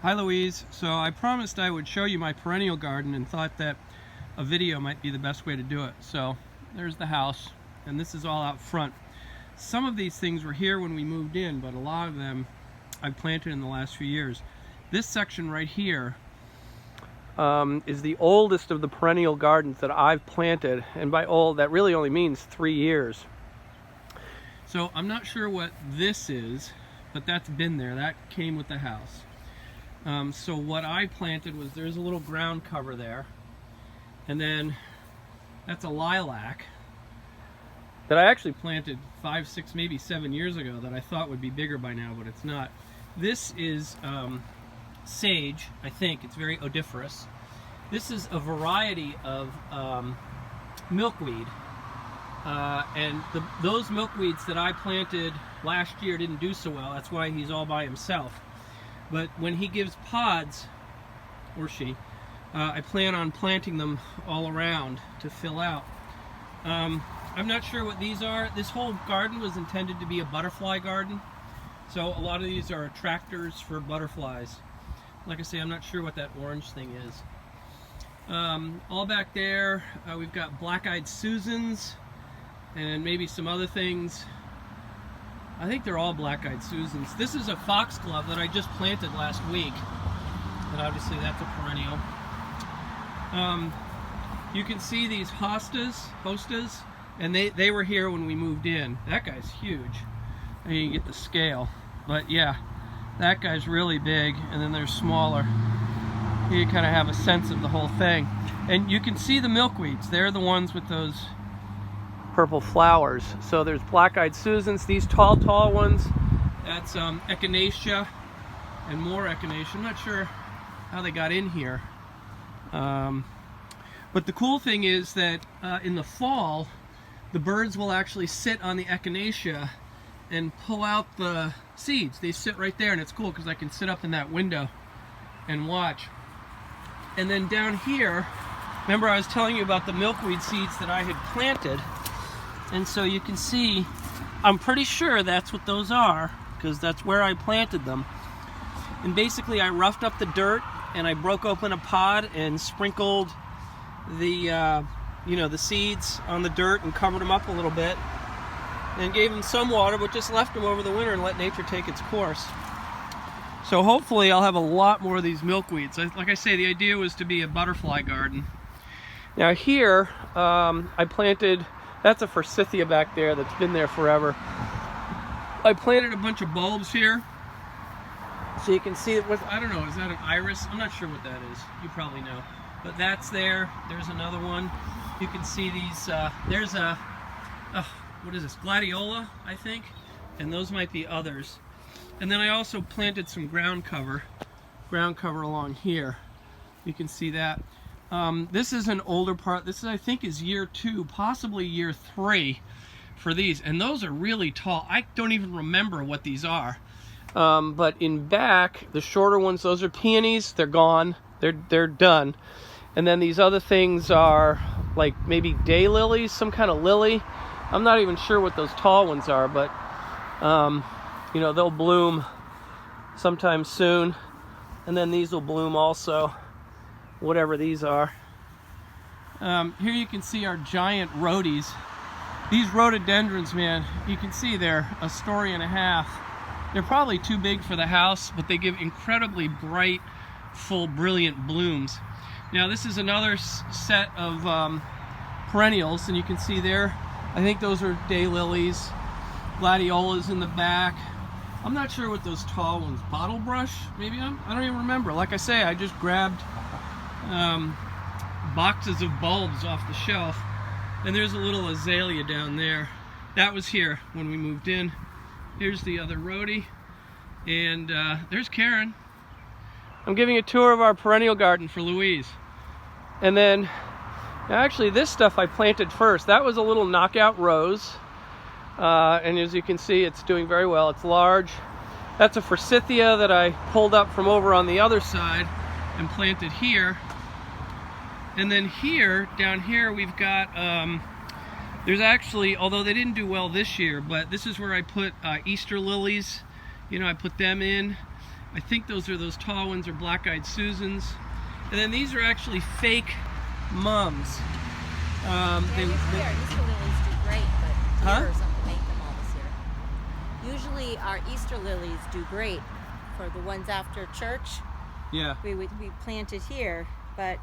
Hi Louise. So I promised I would show you my perennial garden and thought that a video might be the best way to do it. So there's the house, and this is all out front. Some of these things were here when we moved in, but a lot of them I've planted in the last few years. This section right here is the oldest of the perennial gardens that I've planted, and by old that really only means 3 years. So I'm not sure what this is, but that's been there. That came with the house. So what I planted was, there's a little ground cover there, and then that's a lilac that I actually planted 5, 6, maybe 7 years ago that I thought would be bigger by now, but it's not. This is sage, I think. It's very odoriferous. This is a variety of milkweed, and those milkweeds that I planted last year didn't do so well. That's why he's all by himself. But when he gives pods, or she, I plan on planting them all around to fill out. I'm not sure what these are. This whole garden was intended to be a butterfly garden, so a lot of these are attractors for butterflies. Like I say, I'm not sure what that orange thing is. All back there, we've got black-eyed Susans and maybe some other things. I think they're all black-eyed Susans. This is a foxglove that I just planted last week, and obviously that's a perennial. You can see these hostas, and they were here when we moved in. That guy's huge. And you get the scale, but yeah, that guy's really big, and then there's smaller. You kind of have a sense of the whole thing. And you can see the milkweeds. They're the ones with those purple flowers. So there's black-eyed Susans, these tall ones. That's echinacea and more echinacea. I'm not sure how they got in here. But the cool thing is that in the fall, the birds will actually sit on the echinacea and pull out the seeds. They sit right there, and it's cool because I can sit up in that window and watch. And then down here, remember I was telling you about the milkweed seeds that I had planted, and so you can see, I'm pretty sure that's what those are, because that's where I planted them. And basically I roughed up the dirt, and I broke open a pod and sprinkled the the seeds on the dirt and covered them up a little bit, and gave them some water, but just left them over the winter and let nature take its course. So hopefully I'll have a lot more of these milkweeds. Like I say, the idea was to be a butterfly garden. Now here, I planted, that's a forsythia back there that's been there forever. I planted a bunch of bulbs here. So you can see it with, I don't know, is that an iris? I'm not sure what that is. You probably know. But that's there. There's another one. You can see these, there's a, what is this, gladiola, I think? And those might be others. And then I also planted some ground cover along here. You can see that. This is an older part. This is, I think, is year 2, possibly year 3 for these. And those are really tall. I don't even remember what these are. But in back, the shorter ones, those are peonies. They're gone. They're done. And then these other things are like maybe daylilies, some kind of lily. I'm not even sure what those tall ones are, but they'll bloom sometime soon. And then these will bloom also, whatever these are. Here you can see our giant rhodies. These rhododendrons, man, you can see they're 1.5 stories. They're probably too big for the house, but they give incredibly bright, full, brilliant blooms. Now this is another set of perennials, and you can see there, I think those are daylilies, gladiolas in the back. I'm not sure what those tall ones, bottle brush, maybe? I don't even remember. Like I say, I just grabbed boxes of bulbs off the shelf, and there's a little azalea down there. That was here when we moved in. Here's the other rhodie, and there's Karen. I'm giving a tour of our perennial garden for Louise. And then, actually this stuff I planted first. That was a little knockout rose. And as you can see, it's doing very well. It's large. That's a forsythia that I pulled up from over on the other side and planted here. And then here, down here, we've got, there's actually, although they didn't do well this year, but this is where I put Easter lilies. I put them in. I think those tall ones are black-eyed Susans. And then these are actually fake mums. Usually our Easter lilies do great, but deer or something ate them all this year. Usually our Easter lilies do great for the ones after church. Yeah. We planted here, but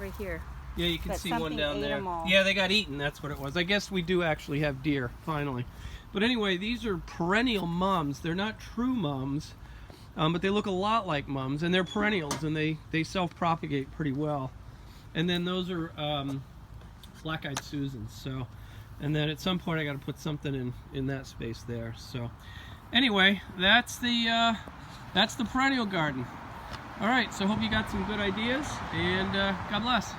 right here. Yeah, you can see one down there. Yeah, they got eaten. That's what it was. I guess we do actually have deer, finally. But anyway, these are perennial mums. They're not true mums, but they look a lot like mums, and they're perennials, and they self-propagate pretty well. And then those are black-eyed Susans. So, and then at some point I got to put something in that space there. So, anyway, that's the perennial garden. All right, so hope you got some good ideas, and God bless.